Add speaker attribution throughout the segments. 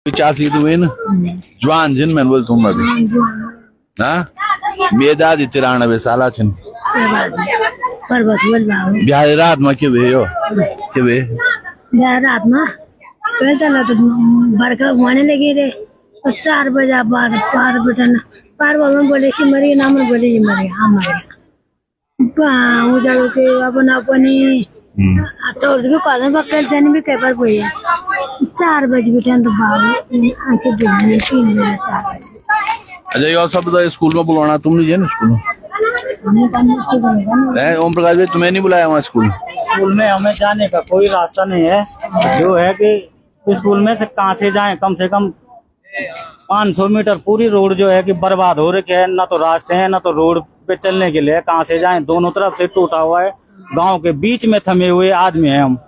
Speaker 1: 50 duin Juan jin men bol tum abi ha meda di 93 sala chin
Speaker 2: पर बस बोल बाबू
Speaker 1: biar raat ma ke be yo ke be
Speaker 2: रात में पहले तो बरका घुमाने लगे रे तो 4 बजे बाद पार बटन पार बोलने बोले कि मरी नाम बोले कि मरी हाँ मरी वो जाओ के अपना अपनी तो उसको कॉलेज पकड़ जाने भी पेपर कोई है 4 बजे बटन तो बाबू आके देखने 3 बजे 4 बजे
Speaker 1: अच्छा ये सब तो स्कूल में बुलाना तुम नहीं है ना स्कूल में ओम प्रकाश भाई तुम्हें नहीं बुलाया वहाँ स्कूल
Speaker 3: स्कूल में हमें जाने का कोई रास्ता नहीं है। जो है कि स्कूल में से कहाँ से जाएं, कम से कम 500 मीटर पूरी रोड जो है कि बर्बाद हो रखी है। ना तो रास्ते हैं ना तो रोड पे चलने के लिए कहाँ से जाएं, दोनों तरफ से टूटा हुआ है। गांव के बीच में थमे हुए आदमी हैं हम।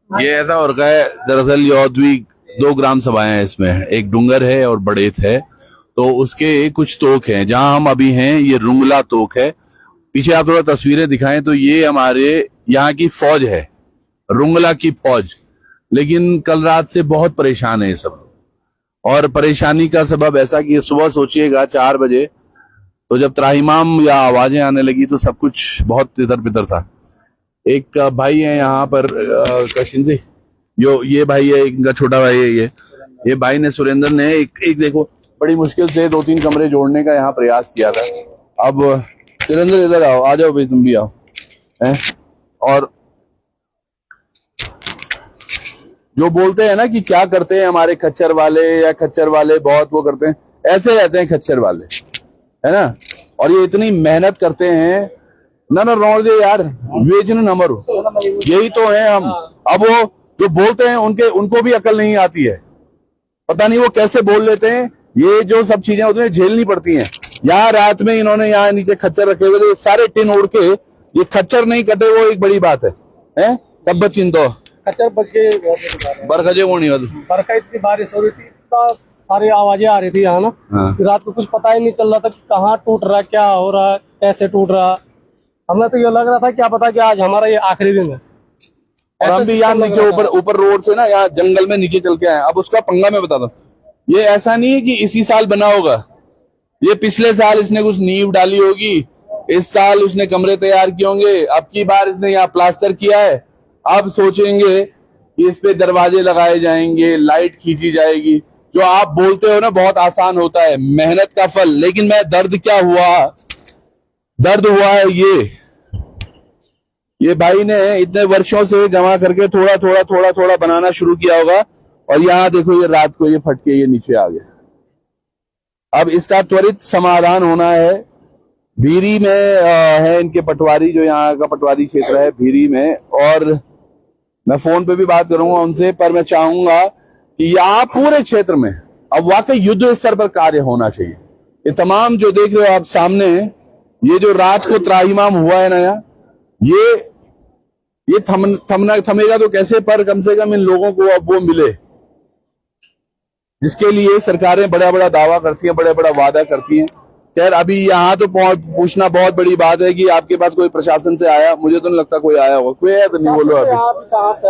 Speaker 1: ये ऐसा हो रखा है दरअसल यौधवी 2 ग्राम सभाएं हैं इसमें, एक डूंगर है और बड़ेत है, तो उसके कुछ तोक हैं। जहां हम अभी हैं ये रुंगला तोक है। पीछे आप थोड़ा तस्वीरें दिखाएं तो ये हमारे यहाँ की फौज है, रुंगला की फौज। लेकिन कल रात से बहुत परेशान है ये सब, और परेशानी का सबब ऐसा कि सुबह सोचिएगा 4 बजे तो जब त्राहिमाम या आवाजें आने लगी तो सब कुछ बहुत तितर बितर था। एक भाई है यहाँ पर कशिंदे, जो ये भाई है, इनका छोटा भाई है ये भाई ने, सुरेंद्र ने एक देखो बड़ी मुश्किल से 2-3 कमरे जोड़ने का यहाँ प्रयास किया था। अब सुरेंद्र इधर आओ, आ जाओ भाई तुम भी आओ हैं। और जो बोलते हैं ना कि क्या करते हैं हमारे खच्चर वाले, या खच्चर वाले बहुत वो करते हैं, ऐसे रहते हैं खच्चर वाले, है ना। और ये इतनी मेहनत करते हैं ना रोड दे यार वेज नंबर, यही तो है हम। अब वो जो बोलते हैं उनको भी अकल नहीं आती है, पता नहीं वो कैसे बोल लेते हैं। ये जो सब चीजें होती हैं झेलनी पड़ती हैं। यहाँ रात में इन्होंने यहाँ नीचे खच्चर रखे हुए थे, सारे टिन उड़ के ये खच्चर नहीं कटे, वो एक बड़ी बात है सब बचिन तो
Speaker 4: खच्चर बच के
Speaker 1: बरखजे वो नहीं
Speaker 4: बरखा इतनी बारिश हो रही थी, सारी आवाजें आ रही थी यहाँ ना। रात को कुछ पता ही नहीं चल रहा था कि कहाँ टूट रहा, क्या हो रहा, कैसे टूट रहा। हमें तो ये लग रहा था क्या पता कि आज हमारा ये आखिरी दिन है।
Speaker 1: और हम भी यहाँ नीचे ऊपर रोड से ना यहाँ जंगल में नीचे चल के आए। अब उसका पंगा मैं बताता हूँ, ये ऐसा नहीं है कि इसी साल बना होगा, ये पिछले साल इसने कुछ नींव डाली होगी, इस साल उसने कमरे तैयार किए होंगे, अब की बार इसने यहाँ प्लास्टर किया है। अब सोचेंगे कि इस पे दरवाजे लगाए जाएंगे, लाइट खींची जाएगी। जो आप बोलते हो ना बहुत आसान होता है, मेहनत का फल। लेकिन मैं दर्द क्या हुआ, दर्द हुआ है ये भाई ने इतने वर्षों से जमा करके थोड़ा थोड़ा बनाना शुरू किया होगा। और यहाँ देखो ये रात को ये फट के ये नीचे आ गया। अब इसका त्वरित समाधान होना है। भीरी में है इनके पटवारी, जो यहाँ का पटवारी क्षेत्र है भीरी में, और मैं फोन पे भी बात करूंगा उनसे। पर मैं चाहूंगा कि यहाँ पूरे क्षेत्र में अब वाकई युद्ध स्तर पर कार्य होना चाहिए। ये तमाम जो देख रहे हो आप सामने, ये जो रात को त्राहिमाम हुआ है ना, ये थमेगा तो कैसे, पर कम से कम इन लोगों को अब वो मिले जिसके लिए सरकारें बड़ा दावा करती हैं, बड़ा वादा करती हैं। खैर अभी यहाँ तो पूछना बहुत बड़ी बात है कि आपके पास कोई प्रशासन से आया, मुझे तो नहीं लगता कोई आया होगा। कोई है तो नहीं बोलो अभी,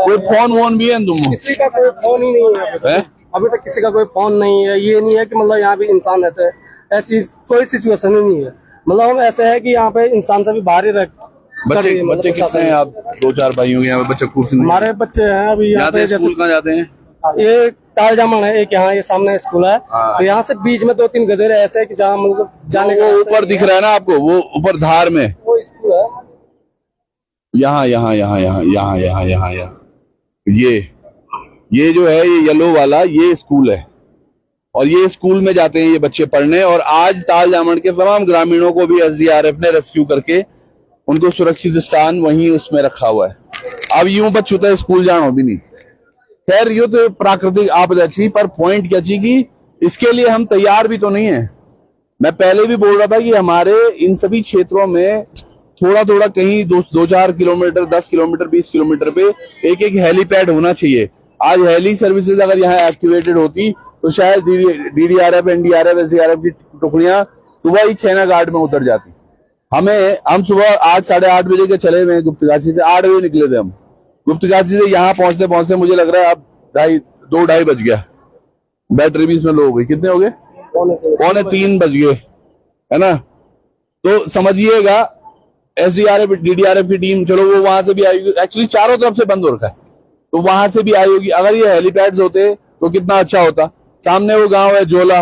Speaker 1: कोई फोन वोन भी है तुम?
Speaker 4: किसी का कोई फोन ही नहीं है अभी तक किसी का कोई फोन नहीं है। ये नहीं है कि मतलब यहाँ पे इंसान रहते हैं, ऐसी कोई सिचुएशन ही नहीं है। मतलब हम ऐसे है कि यहाँ पे इंसान से भी बाहर ही रख।
Speaker 1: बच्चे कितने हैं आप? 2-4 भाई होंगे यहाँ पे बच्चे खूब?
Speaker 4: हमारे बच्चे हैं अभी यहाँ पे।
Speaker 1: स्कूल कहाँ जाते हैं?
Speaker 4: ये तालजामन है एक, यहाँ ये सामने स्कूल है। तो यहाँ से बीच में 2-3 गधेरे ऐसे कि जहाँ मतलब जाने
Speaker 1: वो ऊपर दिख रहा है ना आपको, वो ऊपर धार में
Speaker 4: वो स्कूल है।
Speaker 1: यहाँ ये जो है ये येलो वाला ये स्कूल है, और ये स्कूल में जाते हैं ये बच्चे पढ़ने। और आज तालजामन के तमाम ग्रामीणों को भी SDRF ने रेस्क्यू करके उनको सुरक्षित स्थान वहीं उसमें रखा हुआ है। अब यूं बच्चों तो स्कूल जाना भी नहीं। खैर ये तो प्राकृतिक आपदा थी, पर पॉइंट क्या थी कि इसके लिए हम तैयार भी तो नहीं है। मैं पहले भी बोल रहा था कि हमारे इन सभी क्षेत्रों में थोड़ा कहीं 2-4 किलोमीटर, 10 किलोमीटर, 20 किलोमीटर पे एक हेलीपैड होना चाहिए। आज हेली सर्विसेज अगर यहाँ एक्टिवेटेड होती तो शायद DDRF, NDRF, SDRF की टुकड़ियां सुबह ही छैना घाट में उतर जाती। हम सुबह 8-8:30 बजे के चले हुए गुप्तगाछी से, 8 बजे निकले थे हम। गुप्तगाछी से यहाँ पहुंचते मुझे लग रहा है अब 2-2:30 बज गया। बैटरी भी इसमें लो हो गई। कितने हो गए? 2:45 बज गए, है ना। तो समझिएगा SDRF DDRF की टीम, चलो वो वहां से भी आई, एक्चुअली चारों तरफ से बंद हो रखा है, तो वहां से भी आई होगी। अगर ये हेलीपैड्स होते तो कितना अच्छा होता। सामने वो गांव है जोला,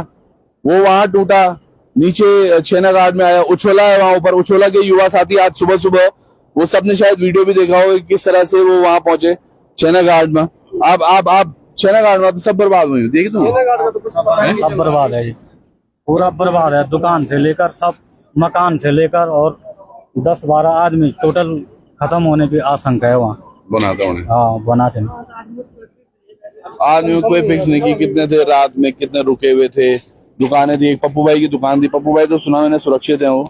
Speaker 1: वो वहां टूटा, नीचे छेना घाट में आया, उछोला है वहां ऊपर। उछोला के युवा साथी आज सुबह सुबह, वो सबने शायद वीडियो भी देखा होगा किस तरह से वो वहां पहुंचे छेना घाट में। आप छेना घाट में तो सब बर्बाद हुई, देखिए तुम।
Speaker 3: सब बर्बाद है जी, पूरा बर्बाद है। दुकान से लेकर सब, मकान से लेकर, और 10-12 आदमी टोटल खत्म होने की आशंका है वहाँ।
Speaker 1: बनाता हूँ
Speaker 3: हाँ, बनाते हैं।
Speaker 1: आदमी कोई फिक्स नहीं की कितने थे रात में, कितने रुके हुए थे। दुकानें थी, एक पप्पू भाई की दुकान थी। पप्पू भाई तो सुना मैंने सुरक्षित है, वो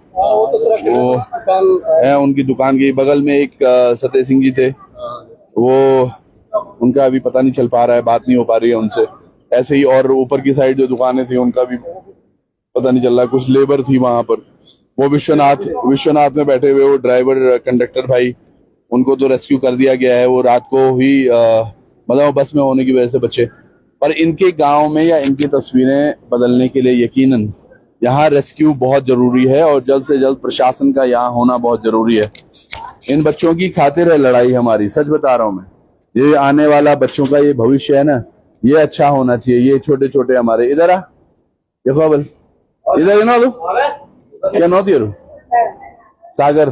Speaker 1: है। उनकी दुकान के बगल में एक सत्य सिंह जी थे, वो उनका अभी पता नहीं चल पा रहा है, बात नहीं हो पा रही है उनसे। ऐसे ही और ऊपर की साइड जो दुकानें थी उनका भी पता नहीं चल रहा। कुछ लेबर थी वहां पर, वो विश्वनाथ में बैठे हुए, वो ड्राइवर कंडक्टर भाई, उनको तो रेस्क्यू कर दिया गया है। वो रात को ही मतलब बस में होने की वजह से बचे। पर इनके गांव में या इनकी तस्वीरें बदलने के लिए यकीनन यहाँ रेस्क्यू बहुत जरूरी है, और जल्द से जल्द प्रशासन का यहाँ होना बहुत जरूरी है। इन बच्चों की खातिर है लड़ाई हमारी, सच बता रहा हूं मैं। ये आने वाला बच्चों का ये भविष्य है ना, ये अच्छा होना चाहिए। ये छोटे छोटे हमारे, इधर आ बल इधर ना लो क्या नौ तीर सागर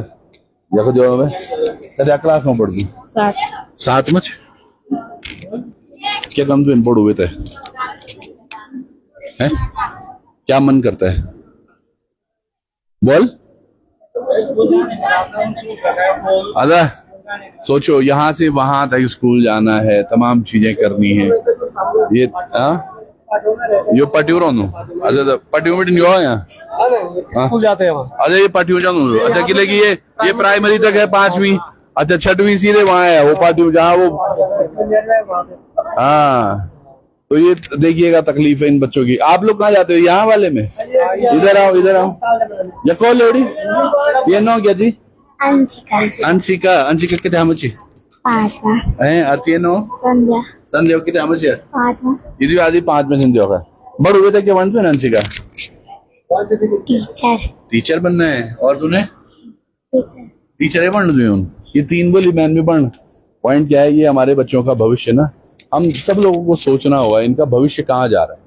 Speaker 1: देखो जो मैं क्या क्लास में पढ़ती 7 में क्या कम तो इनपोर्ट हुए थे हैं? क्या मन करता है बोल। अदा सोचो, यहाँ से वहां तक स्कूल जाना है, तमाम चीजें करनी है। ये यो पटियो रोनू, अच्छा पटियो में यहाँ
Speaker 4: स्कूल जाते हैं वहाँ।
Speaker 1: अच्छा ये पटियो जानू, अच्छा कि लेकिन ये प्राइमरी तक है, 5वीं, अच्छा 6वीं सीधे वहां है वो पार्टी जहाँ वो। हाँ, तो ये देखिएगा तकलीफ है इन बच्चों की। आप लोग कहाँ जाते हो? यहाँ वाले में? इधर आओ, इधर आओ। ये कौन लेडी? ये नो क्या जी? अंशिका कितने हमची?
Speaker 2: 5वां
Speaker 1: हैं आती नो संध्या कितने हमची?
Speaker 2: 5वां
Speaker 1: इधर आदि 5 में संध्या का बड़ हुए थे क्या? 1 में अंशिका टीचर बनना है, और तूने टीचर है बनना तुम्हें। ये 3 बोली मैन भी बन। पॉइंट क्या है, ये हमारे बच्चों का भविष्य ना, हम सब लोगों को सोचना होगा इनका भविष्य कहाँ जा रहा है।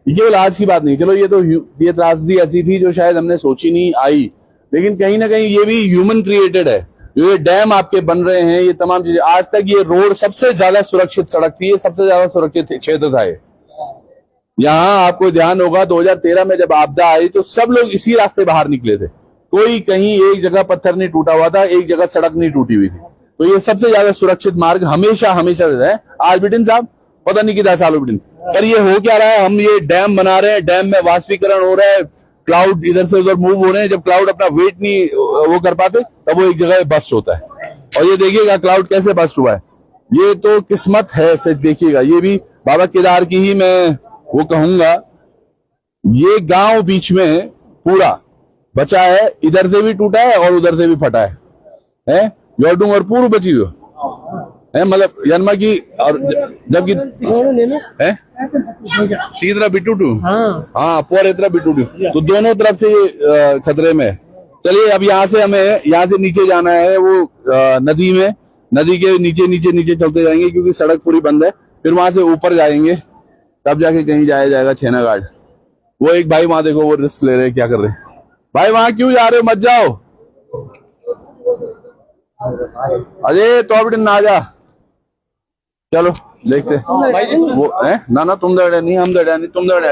Speaker 1: ये केवल आज की बात नहीं, चलो ये तो ये त्रासदी ऐसी थी जो शायद हमने सोची नहीं आई, लेकिन कहीं ना कहीं ये भी ह्यूमन क्रिएटेड है। जो ये डैम आपके बन रहे हैं, ये तमाम चीजें, आज तक ये रोड सबसे ज्यादा सुरक्षित सड़क थी, ये सबसे ज्यादा सुरक्षित क्षेत्र था ये। यहाँ आपको ध्यान होगा 2013 में जब आपदा आई तो सब लोग इसी रास्ते बाहर निकले थे। कोई कहीं एक जगह पत्थर नहीं टूटा हुआ था, एक जगह सड़क नहीं टूटी हुई थी। तो ये सबसे ज्यादा सुरक्षित मार्ग हमेशा हमेशा है। आज बिटिन साहब पता नहीं कितना सालों बिटिन, पर ये हो क्या रहा है, हम ये डैम बना रहे हैं, डैम में वाष्पीकरण हो रहा है, क्लाउड इधर से उधर मूव हो रहे हैं। जब क्लाउड अपना वेट नहीं वो कर पाते तब वो एक जगह बस्ट होता है। और ये देखिएगा क्लाउड कैसे बस्ट हुआ है, ये तो किस्मत है सच। देखिएगा ये भी बाबा केदार की ही मैं वो कहूंगा, ये गांव बीच में पूरा बचा है, इधर से भी टूटा है और उधर से भी फटा है योडूंग और पूर्व बची हुई है, मतलब जन्मा की। और जबकि है तीसरा भी टूटू, हाँ पोर इतना भी टूटू, तो दोनों तरफ से ये खतरे में। चलिए अब यहाँ से हमें यहाँ से नीचे जाना है, वो नदी में, नदी के नीचे नीचे नीचे चलते जाएंगे क्योंकि सड़क पूरी बंद है। फिर वहां से ऊपर जाएंगे तब जाके कहीं जाया जाएगा छेना घाट। वो एक भाई वहां देखो वो रिस्क ले रहे हैं, क्या कर रहे हैं भाई? वहां क्यों जा रहे हो? मत जाओ। अजय तो अब ना जा, चलो देखते वो है ना तुम दौड़े नहीं, हम दौड़े नहीं, तुम दौड़े।